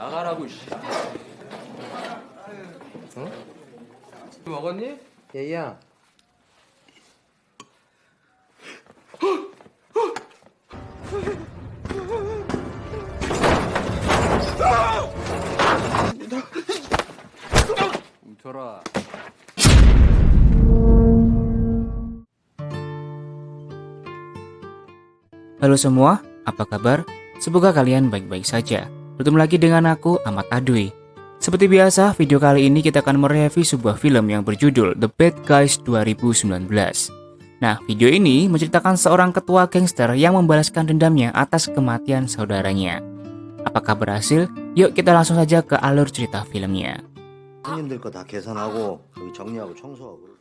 나가라고 씨. 응? 먹었니? 얘야. 뭉쳐라. Halo semua, apa kabar? Semoga kalian baik-baik saja. Bertemu lagi dengan aku, Ahmad Adwi. Seperti biasa, video kali ini kita akan mereview sebuah film yang berjudul The Bad Guys 2019. Nah, video ini menceritakan seorang ketua gangster yang membalaskan dendamnya atas kematian saudaranya. Apakah berhasil? Yuk kita langsung saja ke alur cerita filmnya. 손님들 거 다 계산하고 여기 정리하고 청소하고.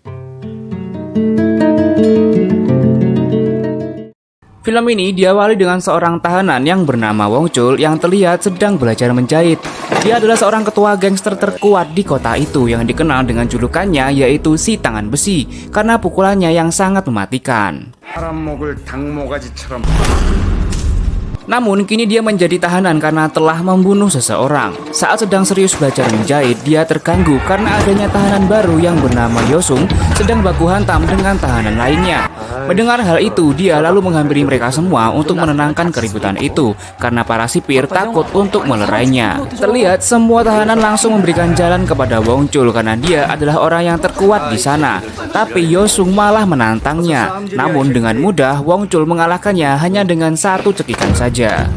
Film ini diawali dengan seorang tahanan yang bernama Wong Chul yang terlihat sedang belajar menjahit. Dia adalah seorang ketua gangster terkuat di kota itu yang dikenal dengan julukannya yaitu si tangan besi karena pukulannya yang sangat mematikan. Namun kini dia menjadi tahanan karena telah membunuh seseorang. Saat sedang serius belajar menjahit, dia terganggu karena adanya tahanan baru yang bernama Yosung sedang baku hantam dengan tahanan lainnya. Mendengar hal itu, dia lalu menghampiri mereka semua untuk menenangkan keributan itu karena para sipir takut untuk melerainya. Terlihat semua tahanan langsung memberikan jalan kepada Wong Chul karena dia adalah orang yang terkuat di sana. Tapi Yosung malah menantangnya. Namun dengan mudah Wong Chul mengalahkannya hanya dengan satu cekikan saja. 맞아.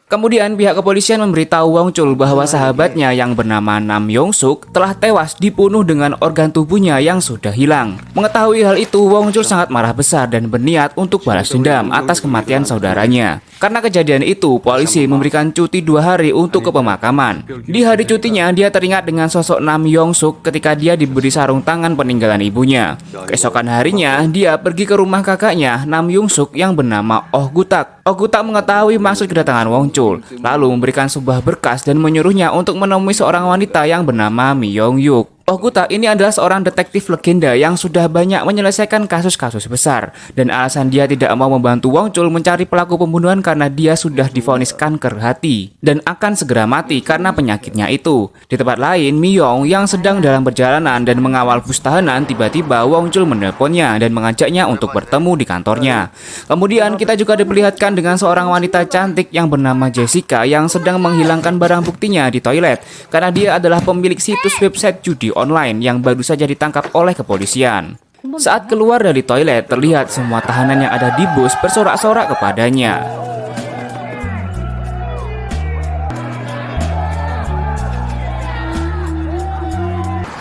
Kemudian pihak kepolisian memberitahu Wong Chul bahwa sahabatnya yang bernama Nam Yong Suk telah tewas dibunuh dengan organ tubuhnya yang sudah hilang. Mengetahui hal itu, Wong Chul sangat marah besar dan berniat untuk balas dendam atas kematian saudaranya. Karena kejadian itu, polisi memberikan cuti 2 hari untuk ke pemakaman. Di hari cutinya, dia teringat dengan sosok Nam Yong Suk ketika dia diberi sarung tangan peninggalan ibunya. Keesokan harinya, dia pergi ke rumah kakaknya Nam Yong Suk yang bernama Oh Gutak. Oh Gutak mengetahui maksud kedatangan Wong Chul, lalu memberikan sebuah berkas dan menyuruhnya untuk menemui seorang wanita yang bernama Mi Yong Yuk. Oh Gutak ini adalah seorang detektif legenda yang sudah banyak menyelesaikan kasus-kasus besar, dan alasan dia tidak mau membantu Wong Chul mencari pelaku pembunuhan karena dia sudah divonis kanker hati dan akan segera mati karena penyakitnya itu. Di tempat lain, Mi Yong yang sedang dalam perjalanan dan mengawal bus tahanan, tiba-tiba Wong Chul menelponnya dan mengajaknya untuk bertemu di kantornya. Kemudian kita juga diperlihatkan dengan seorang wanita cantik yang bernama Jessica yang sedang menghilangkan barang buktinya di toilet karena dia adalah pemilik situs website judi online yang baru saja ditangkap oleh kepolisian. Saat keluar dari toilet, terlihat semua tahanan yang ada di bus bersorak-sorak kepadanya.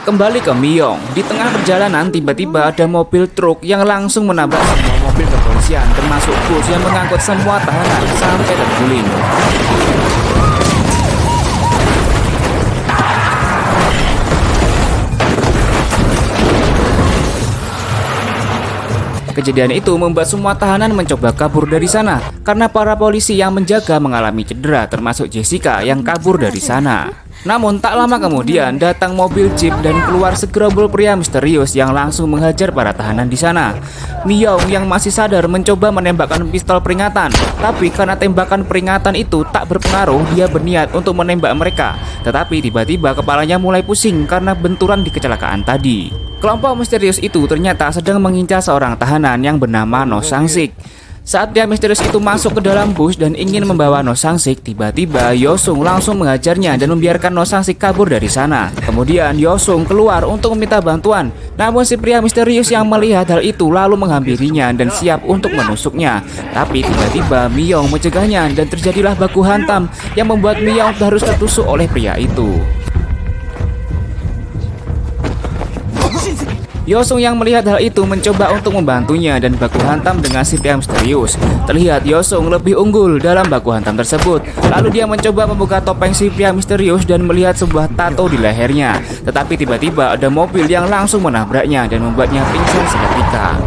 Kembali ke Mi Yong, di tengah perjalanan tiba-tiba ada mobil truk yang langsung menabrak semua mobil kepolisian termasuk bus yang mengangkut semua tahanan sampai terguling. Kejadian itu membuat semua tahanan mencoba kabur dari sana karena para polisi yang menjaga mengalami cedera termasuk Jessica yang kabur dari sana. Namun tak lama kemudian datang mobil jeep dan keluar segerombol pria misterius yang langsung menghajar para tahanan di sana. Mi Yong yang masih sadar mencoba menembakkan pistol peringatan, tapi karena tembakan peringatan itu tak berpengaruh, dia berniat untuk menembak mereka. Tetapi tiba-tiba kepalanya mulai pusing karena benturan di kecelakaan tadi. Kelompok misterius itu ternyata sedang mengincar seorang tahanan yang bernama No Sang Sik. Saat dia misterius itu masuk ke dalam bus dan ingin membawa No Sang Sik, tiba-tiba Yosung langsung mengajarnya dan membiarkan No Sang Sik kabur dari sana. Kemudian Yosung keluar untuk meminta bantuan. Namun si pria misterius yang melihat hal itu lalu menghampirinya dan siap untuk menusuknya. Tapi tiba-tiba Mi Yong mencegahnya dan terjadilah baku hantam yang membuat Mi Yong harus tertusuk oleh pria itu. Yosung yang melihat hal itu mencoba untuk membantunya dan baku hantam dengan si pria misterius. Terlihat Yosung lebih unggul dalam baku hantam tersebut. Lalu dia mencoba membuka topeng si pria misterius dan melihat sebuah tato di lehernya. Tetapi tiba-tiba ada mobil yang langsung menabraknya dan membuatnya pingsan seketika.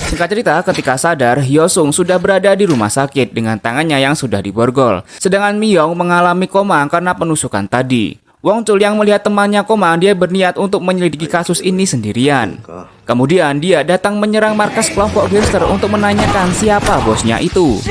Singkat cerita, ketika sadar, Yosung sudah berada di rumah sakit dengan tangannya yang sudah diborgol. Sedangkan Mi Yong mengalami koma karena penusukan tadi. Wong Chul yang melihat temannya koma, dia berniat untuk menyelidiki kasus ini sendirian. Kemudian dia datang menyerang markas kelompok gangster untuk menanyakan siapa bosnya itu.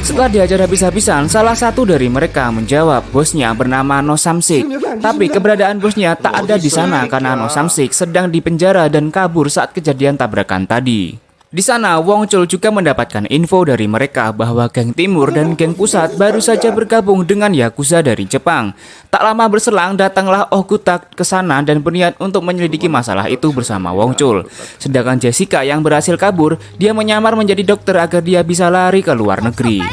Setelah diajar habis-habisan, salah satu dari mereka menjawab bosnya bernama No Samsik. Tapi keberadaan bosnya tak ada di sana karena No Samsik sedang dipenjara dan kabur saat kejadian tabrakan tadi. Di sana, Wong Chul juga mendapatkan info dari mereka bahwa geng timur dan geng pusat baru saja bergabung dengan Yakuza dari Jepang. Tak lama berselang, datanglah Oh Gutak ke sana dan berniat untuk menyelidiki masalah itu bersama Wong Chul. Sedangkan Jessica yang berhasil kabur, dia menyamar menjadi dokter agar dia bisa lari ke luar negeri.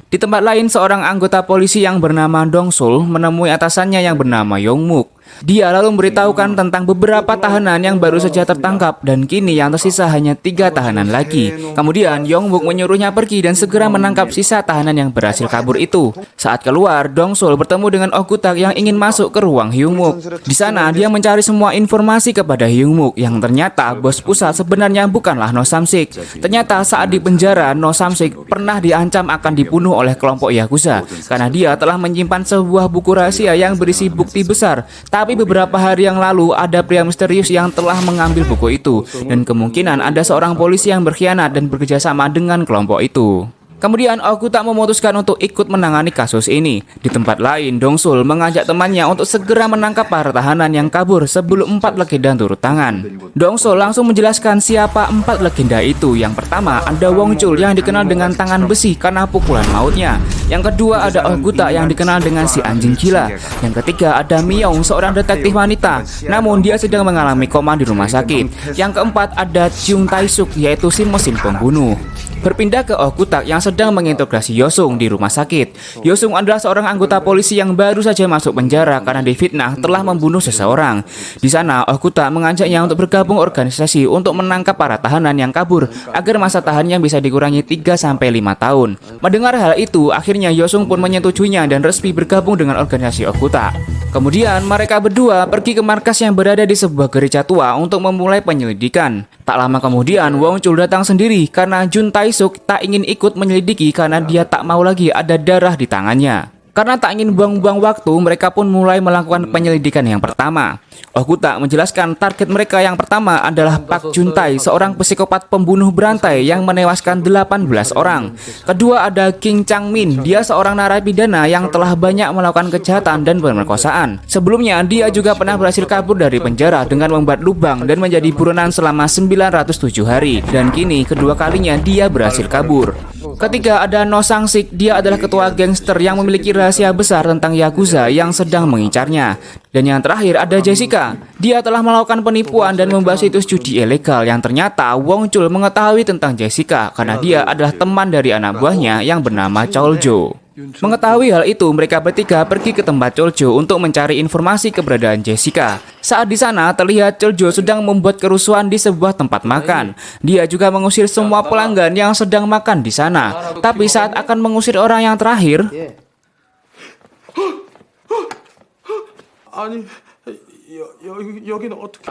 Di tempat lain, seorang anggota polisi yang bernama Dong Sul menemui atasannya yang bernama Yong Muk. Dia lalu memberitahukan tentang beberapa tahanan yang baru saja tertangkap dan kini yang tersisa hanya 3 tahanan lagi. Kemudian Yong Muk menyuruhnya pergi dan segera menangkap sisa tahanan yang berhasil kabur itu. Saat keluar, Dong Sul bertemu dengan Oh Gutak yang ingin masuk ke ruang Hyung Muk. Di sana dia mencari semua informasi kepada Hyung Muk yang ternyata bos pusat sebenarnya bukanlah No Samsik. Ternyata saat di penjara, No Samsik pernah diancam akan dibunuh oleh kelompok Yakuza karena dia telah menyimpan sebuah buku rahasia yang berisi bukti besar. Tapi beberapa hari yang lalu ada pria misterius yang telah mengambil buku itu dan kemungkinan ada seorang polisi yang berkhianat dan bekerjasama dengan kelompok itu. Kemudian Oh Gutak memutuskan untuk ikut menangani kasus ini. Di tempat lain, Dong Sul mengajak temannya untuk segera menangkap para tahanan yang kabur sebelum 4 legenda turun tangan. Dong Sul langsung menjelaskan siapa 4 legenda itu. Yang pertama ada Wong Chul yang dikenal dengan tangan besi karena pukulan mautnya. Yang kedua ada Oh Gutak yang dikenal dengan si anjing gila. Yang ketiga ada Myong, seorang detektif wanita, namun dia sedang mengalami koma di rumah sakit. Yang keempat ada Chung Tae-suk, yaitu si mesin pembunuh. Berpindah ke Oh Gutak yang sedang menginterogasi Yosung di rumah sakit. Yosung adalah seorang anggota polisi yang baru saja masuk penjara karena difitnah telah membunuh seseorang. Di sana Oh Gutak mengajaknya untuk bergabung organisasi untuk menangkap para tahanan yang kabur agar masa tahannya bisa dikurangi 3-5 tahun. Mendengar hal itu, akhirnya Yosung pun menyetujuinya dan resmi bergabung dengan organisasi Oh Gutak. Kemudian mereka berdua pergi ke markas yang berada di sebuah gereja tua untuk memulai penyelidikan. Tak lama kemudian Wong Chul datang sendiri karena Jun Tae-suk tak ingin ikut menyelidiki karena dia tak mau lagi ada darah di tangannya. Karena tak ingin buang-buang waktu, mereka pun mulai melakukan penyelidikan yang pertama. Oh Gutak menjelaskan target mereka yang pertama adalah Pak Juntai, seorang psikopat pembunuh berantai yang menewaskan 18 orang. Kedua ada King Chang-min, dia seorang narapidana yang telah banyak melakukan kejahatan dan pemerkosaan. Sebelumnya dia juga pernah berhasil kabur dari penjara dengan membuat lubang dan menjadi buronan selama 907 hari. Dan kini kedua kalinya dia berhasil kabur. Ketiga ada No Sang-sik, dia adalah ketua gangster yang memiliki rahasia besar tentang Yakuza yang sedang mengincarnya. Dan yang terakhir ada Jessica, dia telah melakukan penipuan dan membahas situs judi ilegal yang ternyata Wong Chul mengetahui tentang Jessica karena dia adalah teman dari anak buahnya yang bernama Choljo. Mengetahui hal itu, mereka bertiga pergi ke tempat Choljo untuk mencari informasi keberadaan Jessica. Saat di sana, terlihat Choljo sedang membuat kerusuhan di sebuah tempat makan. Dia juga mengusir semua pelanggan yang sedang makan di sana. Tapi saat akan mengusir orang yang terakhir, 아니 여기는 어떻게?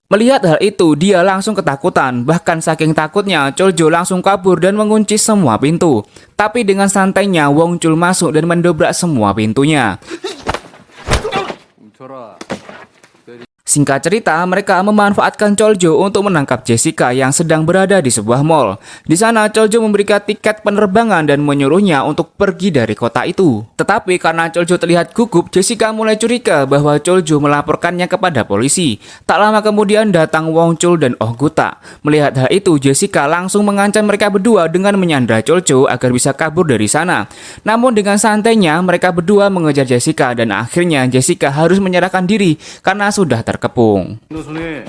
melihat hal itu, dia langsung ketakutan. Bahkan saking takutnya, Choljo langsung kabur dan mengunci semua pintu. Tapi dengan santainya, Wong Chul masuk dan mendobrak semua pintunya. 멈춰라. Singkat cerita, mereka memanfaatkan Choljo untuk menangkap Jessica yang sedang berada di sebuah mall. Di sana, Choljo memberikan tiket penerbangan dan menyuruhnya untuk pergi dari kota itu. Tetapi karena Choljo terlihat gugup, Jessica mulai curiga bahwa Choljo melaporkannya kepada polisi. Tak lama kemudian datang Wong Chul dan Oh Gutak. Melihat hal itu, Jessica langsung mengancam mereka berdua dengan menyandra Choljo agar bisa kabur dari sana. Namun dengan santainya, mereka berdua mengejar Jessica dan akhirnya Jessica harus menyerahkan diri karena sudah terkepung. 너 손에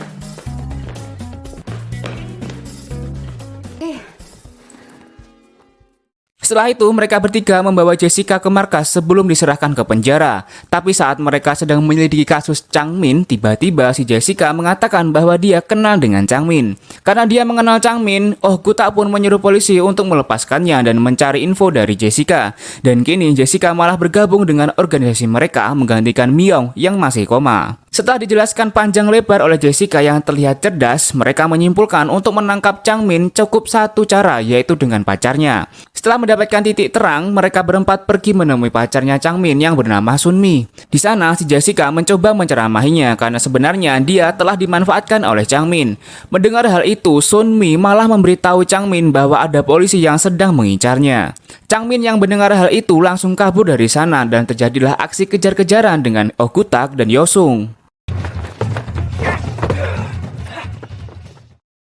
Setelah itu, mereka bertiga membawa Jessica ke markas sebelum diserahkan ke penjara. Tapi saat mereka sedang menyelidiki kasus Chang-min, tiba-tiba si Jessica mengatakan bahwa dia kenal dengan Chang-min. Karena dia mengenal Chang-min, Oh Gutak pun menyuruh polisi untuk melepaskannya dan mencari info dari Jessica. Dan kini Jessica malah bergabung dengan organisasi mereka menggantikan Myong yang masih koma. Setelah dijelaskan panjang lebar oleh Jessica yang terlihat cerdas, mereka menyimpulkan untuk menangkap Chang Min cukup satu cara, yaitu dengan pacarnya. Setelah mendapatkan titik terang, mereka berempat pergi menemui pacarnya Chang Min yang bernama Sun Mi. Di sana, si Jessica mencoba menceramahinya karena sebenarnya dia telah dimanfaatkan oleh Chang Min. Mendengar hal itu, Sun Mi malah memberitahu Chang Min bahwa ada polisi yang sedang mengincarnya. Chang Min yang mendengar hal itu langsung kabur dari sana dan terjadilah aksi kejar-kejaran dengan Oh Gu-tak dan Yosung.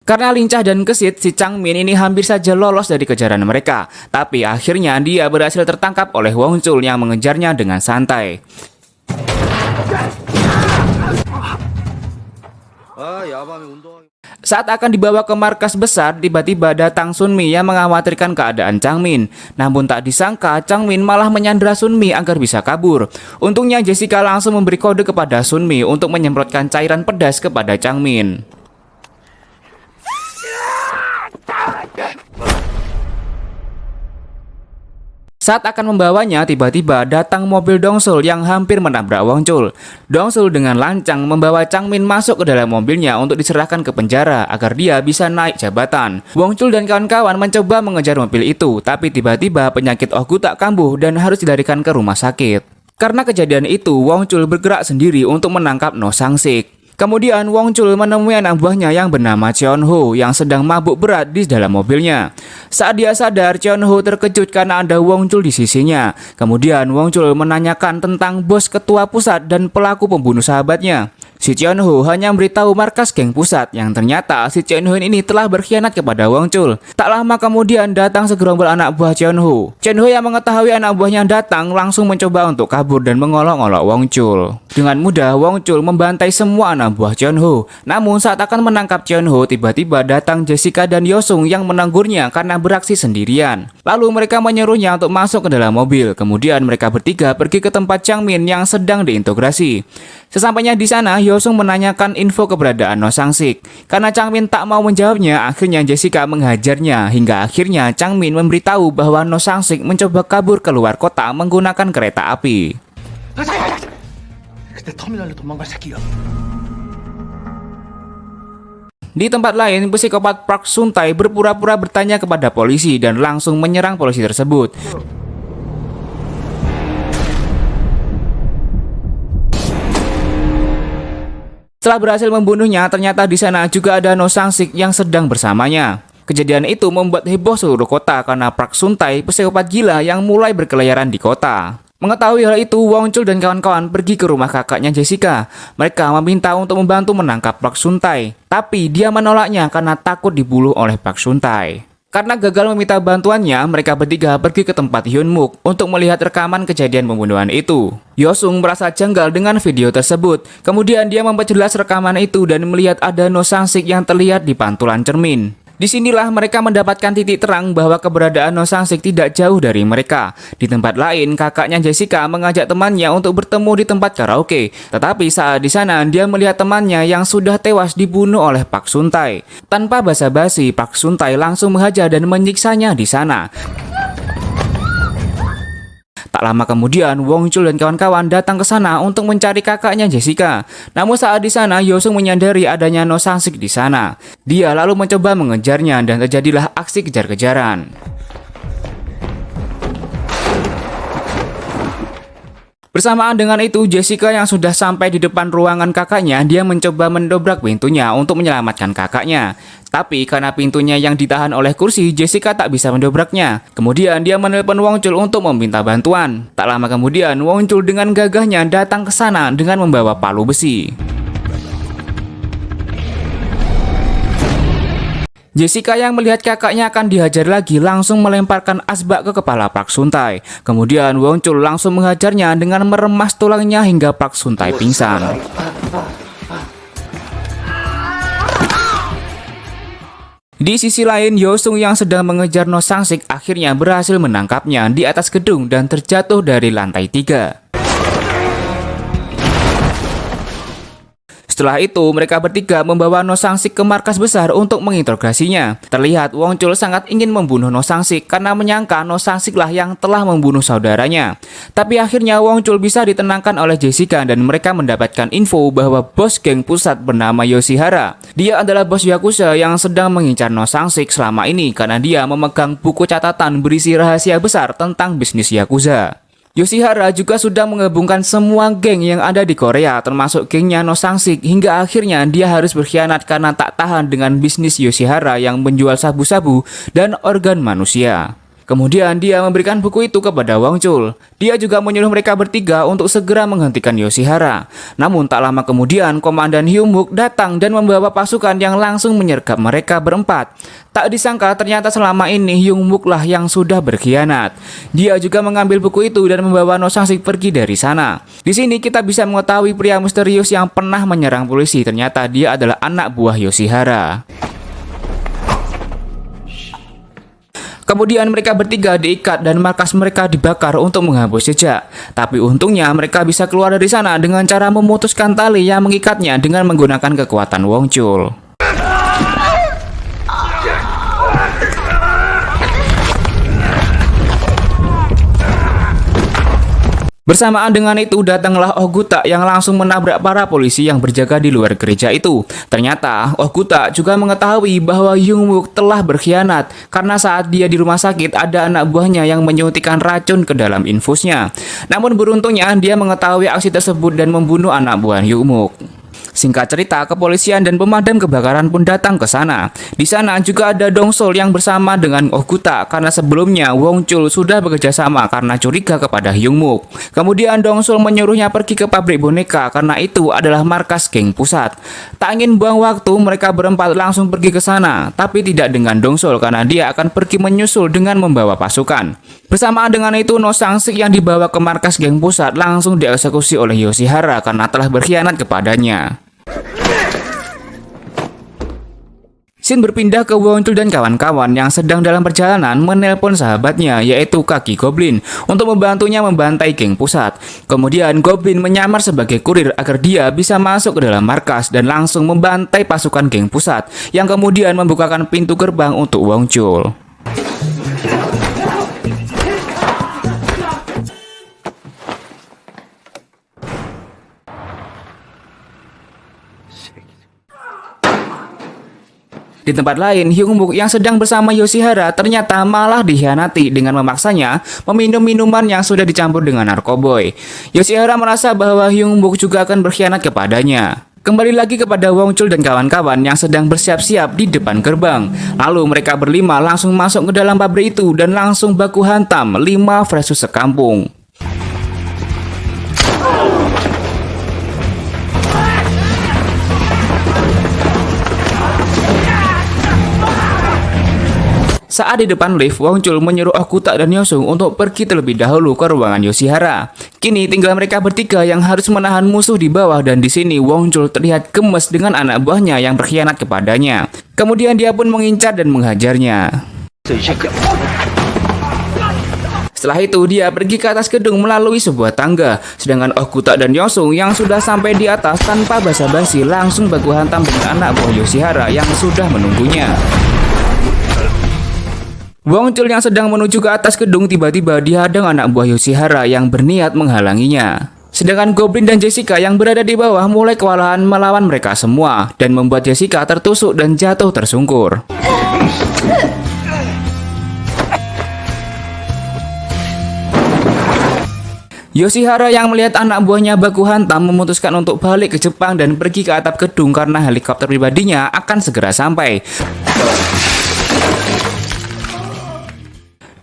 Karena lincah dan gesit, si Chang Min ini hampir saja lolos dari kejaran mereka. Tapi akhirnya dia berhasil tertangkap oleh Wong Chul yang mengejarnya dengan santai. Saat akan dibawa ke markas besar, tiba-tiba datang Sun Mi yang mengkhawatirkan keadaan Chang Min. Namun tak disangka, Chang Min malah menyandra Sun Mi agar bisa kabur. Untungnya Jessica langsung memberi kode kepada Sun Mi untuk menyemprotkan cairan pedas kepada Chang Min. Saat akan membawanya, tiba-tiba datang mobil Dongsul yang hampir menabrak Wong Chul. Dongsul dengan lancang membawa Chang Min masuk ke dalam mobilnya untuk diserahkan ke penjara agar dia bisa naik jabatan. Wong Chul dan kawan-kawan mencoba mengejar mobil itu, tapi tiba-tiba penyakit Oh Gu-tak kambuh dan harus dilarikan ke rumah sakit. Karena kejadian itu, Wong Chul bergerak sendiri untuk menangkap No Sang-sik. Kemudian Wong Chul menemui anak buahnya yang bernama Cheon Ho yang sedang mabuk berat di dalam mobilnya. Saat dia sadar, Cheon Ho terkejut karena ada Wong Chul di sisinya. Kemudian Wong Chul menanyakan tentang bos ketua pusat dan pelaku pembunuh sahabatnya. Si Cheon Ho hanya memberitahu markas geng pusat yang ternyata si Cheon Ho ini telah berkhianat kepada Wong Chul. Tak lama kemudian datang segerombol anak buah Cheon Ho. Cheon Ho yang mengetahui anak buahnya datang langsung mencoba untuk kabur dan mengolok-olok Wong Chul. Dengan mudah Wong Chul membantai semua anak buah Cheon Ho. Namun saat akan menangkap Cheon Ho, tiba-tiba datang Jessica dan Yosung yang menanggurnya karena beraksi sendirian. Lalu mereka menyuruhnya untuk masuk ke dalam mobil. Kemudian mereka bertiga pergi ke tempat Chang Min yang sedang diintegrasi. Sesampainya di sana, Yosung menanyakan info keberadaan No Sang-sik. Karena Chang Min tak mau menjawabnya, akhirnya Jessica menghajarnya hingga akhirnya Chang Min memberitahu bahwa No Sang-sik mencoba kabur keluar kota menggunakan kereta api. Di tempat lain, psikopat Park Sun-tae berpura-pura bertanya kepada polisi dan langsung menyerang polisi tersebut. Setelah berhasil membunuhnya, ternyata di sana juga ada No Sang-sik yang sedang bersamanya. Kejadian itu membuat heboh seluruh kota karena Park Sun-tae, psikopat gila yang mulai berkeliaran di kota. Mengetahui hal itu, Wong Chul dan kawan-kawan pergi ke rumah kakaknya Jessica. Mereka meminta untuk membantu menangkap Park Sun-tae, tapi dia menolaknya karena takut dibunuh oleh Park Sun-tae. Karena gagal meminta bantuannya, mereka bertiga pergi ke tempat Hyun Mook untuk melihat rekaman kejadian pembunuhan itu. Yosung merasa janggal dengan video tersebut. Kemudian dia memperjelas rekaman itu dan melihat ada No Sang-sik yang terlihat di pantulan cermin. Disinilah mereka mendapatkan titik terang bahwa keberadaan No Sang-sik tidak jauh dari mereka. Di tempat lain, kakaknya Jessica mengajak temannya untuk bertemu di tempat karaoke. Tetapi saat di sana, dia melihat temannya yang sudah tewas dibunuh oleh Park Sun-tae. Tanpa basa-basi, Park Sun-tae langsung menghajar dan menyiksanya di sana. Tak lama kemudian, Wong Chul dan kawan-kawan datang ke sana untuk mencari kakaknya Jessica. Namun saat di sana, Yosung menyadari adanya No Sang-sik di sana. Dia lalu mencoba mengejarnya dan terjadilah aksi kejar-kejaran. Bersamaan dengan itu, Jessica yang sudah sampai di depan ruangan kakaknya, dia mencoba mendobrak pintunya untuk menyelamatkan kakaknya. Tapi karena pintunya yang ditahan oleh kursi, Jessica tak bisa mendobraknya. Kemudian dia menelpon Wong Chul untuk meminta bantuan. Tak lama kemudian, Wong Chul dengan gagahnya datang ke sana dengan membawa palu besi. Jessica yang melihat kakaknya akan dihajar lagi langsung melemparkan asbak ke kepala Park Sun-tae. Kemudian Wong Chul langsung menghajarnya dengan meremas tulangnya hingga Park Sun-tae pingsan. Di sisi lain, Yosung yang sedang mengejar No Sang-sik akhirnya berhasil menangkapnya di atas gedung dan terjatuh dari lantai 3. Setelah itu, mereka bertiga membawa No Sang-sik ke markas besar untuk menginterogasinya. Terlihat Wong Chul sangat ingin membunuh No Sang-sik karena menyangka No Sang-sik lah yang telah membunuh saudaranya. Tapi akhirnya Wong Chul bisa ditenangkan oleh Jessica dan mereka mendapatkan info bahwa bos geng pusat bernama Yoshihara. Dia adalah bos Yakuza yang sedang mengincar No Sang-sik selama ini karena dia memegang buku catatan berisi rahasia besar tentang bisnis Yakuza. Yoshihara juga sudah menggabungkan semua geng yang ada di Korea termasuk gengnya No Sang-sik hingga akhirnya dia harus berkhianat karena tak tahan dengan bisnis Yoshihara yang menjual sabu-sabu dan organ manusia. Kemudian dia memberikan buku itu kepada Wong Chul. Dia juga menyuruh mereka bertiga untuk segera menghentikan Yoshihara. Namun tak lama kemudian Komandan Hyung-wook datang dan membawa pasukan yang langsung menyergap mereka berempat. Tak disangka ternyata selama ini Hyung-wook lah yang sudah berkhianat. Dia juga mengambil buku itu dan membawa No Sang-sik pergi dari sana. Di sini kita bisa mengetahui pria misterius yang pernah menyerang polisi. Ternyata dia adalah anak buah Yoshihara. Kemudian mereka bertiga diikat dan markas mereka dibakar untuk menghapus jejak. Tapi untungnya mereka bisa keluar dari sana dengan cara memutuskan tali yang mengikatnya dengan menggunakan kekuatan Wong Chul. Bersamaan dengan itu datanglah Oh Gu-tak yang langsung menabrak para polisi yang berjaga di luar gereja itu. Ternyata Oh Gu-tak juga mengetahui bahwa Hyung-wook telah berkhianat karena saat dia di rumah sakit ada anak buahnya yang menyuntikkan racun ke dalam infusnya. Namun beruntungnya dia mengetahui aksi tersebut dan membunuh anak buah Hyung-wook. Singkat cerita, kepolisian dan pemadam kebakaran pun datang ke sana. Di sana juga ada Dong Sol yang bersama dengan Oh Gu-tak karena sebelumnya Wong Chul sudah bekerja sama karena curiga kepada Hyung-wook. Kemudian Dong Sol menyuruhnya pergi ke pabrik boneka karena itu adalah markas geng pusat. Tak ingin buang waktu, mereka berempat langsung pergi ke sana, tapi tidak dengan Dong Sol karena dia akan pergi menyusul dengan membawa pasukan. Bersamaan dengan itu, No Sang-sik yang dibawa ke markas geng pusat langsung dieksekusi oleh Yoshihara karena telah berkhianat kepadanya. Scene berpindah ke Wong Chul dan kawan-kawan yang sedang dalam perjalanan menelpon sahabatnya yaitu Kaki Goblin untuk membantunya membantai geng pusat. Kemudian Goblin menyamar sebagai kurir agar dia bisa masuk ke dalam markas dan langsung membantai pasukan geng pusat yang kemudian membukakan pintu gerbang untuk Wong Chul. Di tempat lain, Hyung-wook yang sedang bersama Yoshihara ternyata malah dikhianati dengan memaksanya meminum minuman yang sudah dicampur dengan narkoboy. Yoshihara merasa bahwa Hyung-wook juga akan berkhianat kepadanya. Kembali lagi kepada Wong Chul dan kawan-kawan yang sedang bersiap-siap di depan gerbang. Lalu mereka berlima langsung masuk ke dalam pabrik itu dan langsung baku hantam 5 versus sekampung. Saat di depan lift, Wong Chul menyuruh Oh Gu-tak dan Yosung untuk pergi terlebih dahulu ke ruangan Yoshihara. Kini tinggal mereka bertiga yang harus menahan musuh di bawah dan di sini Wong Chul terlihat gemes dengan anak buahnya yang berkhianat kepadanya. Kemudian dia pun mengincar dan menghajarnya. Setelah itu dia pergi ke atas gedung melalui sebuah tangga. Sedangkan Oh Gu-tak dan Yosung yang sudah sampai di atas tanpa basa-basi langsung baku hantam dengan anak buah Yoshihara yang sudah menunggunya. Wong Chul yang sedang menuju ke atas gedung tiba-tiba dihadang anak buah Yoshihara yang berniat menghalanginya. Sedangkan Goblin dan Jessica yang berada di bawah mulai kewalahan melawan mereka semua dan membuat Jessica tertusuk dan jatuh tersungkur. Yoshihara yang melihat anak buahnya baku hantam memutuskan untuk balik ke Jepang dan pergi ke atap gedung karena helikopter pribadinya akan segera sampai.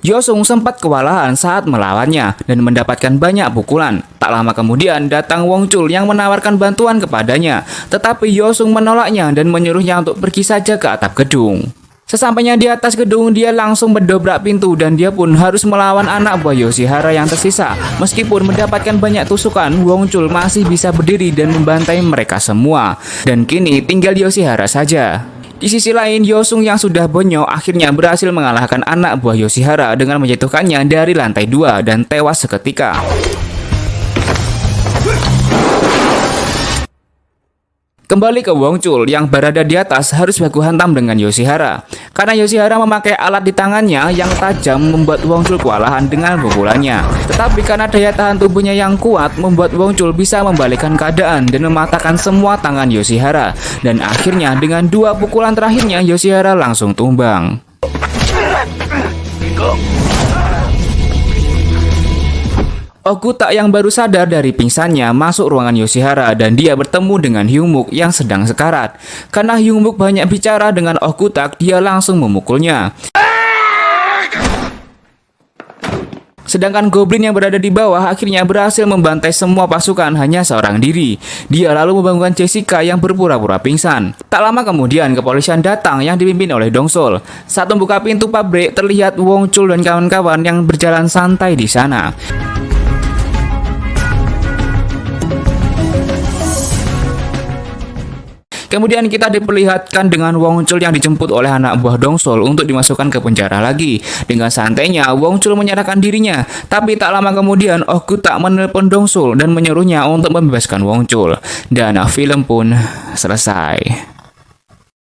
Yosung sempat kewalahan saat melawannya dan mendapatkan banyak pukulan. Tak lama kemudian datang Wong Chul yang menawarkan bantuan kepadanya, tetapi Yosung menolaknya dan menyuruhnya untuk pergi saja ke atap gedung. Sesampainya di atas gedung, dia langsung mendobrak pintu dan dia pun harus melawan anak buah Yoshihara yang tersisa. Meskipun mendapatkan banyak tusukan, Wong Chul masih bisa berdiri dan membantai mereka semua. Dan kini tinggal Yoshihara saja. Di sisi lain, Yosung yang sudah bonyok akhirnya berhasil mengalahkan anak buah Yoshihara dengan menjatuhkannya dari lantai 2 dan tewas seketika. Kembali ke Wongchul yang berada di atas harus baku hantam dengan Yoshihara. Karena Yoshihara memakai alat di tangannya yang tajam membuat Wongchul kewalahan dengan pukulannya. Tetapi karena daya tahan tubuhnya yang kuat membuat Wongchul bisa membalikkan keadaan dan mematahkan semua tangan Yoshihara. Dan akhirnya dengan 2 pukulan terakhirnya Yoshihara langsung tumbang. Okuta yang baru sadar dari pingsannya masuk ruangan Yoshihara dan dia bertemu dengan Hyungmook yang sedang sekarat. Karena Hyungmook banyak bicara dengan Okuta, dia langsung memukulnya. Sedangkan Goblin yang berada di bawah akhirnya berhasil membantai semua pasukan hanya seorang diri. Dia lalu membangunkan Jessica yang berpura-pura pingsan. Tak lama kemudian kepolisian datang yang dipimpin oleh Dongsul. Saat membuka pintu pabrik terlihat Wongchul dan kawan-kawan yang berjalan santai di sana. Kemudian kita diperlihatkan dengan Wongchul yang dijemput oleh anak buah Dongsul untuk dimasukkan ke penjara lagi. Dengan santainya Wongchul menyerahkan dirinya, tapi tak lama kemudian Okuta menelpon Dongsul dan menyuruhnya untuk membebaskan Wongchul. Dan film pun selesai.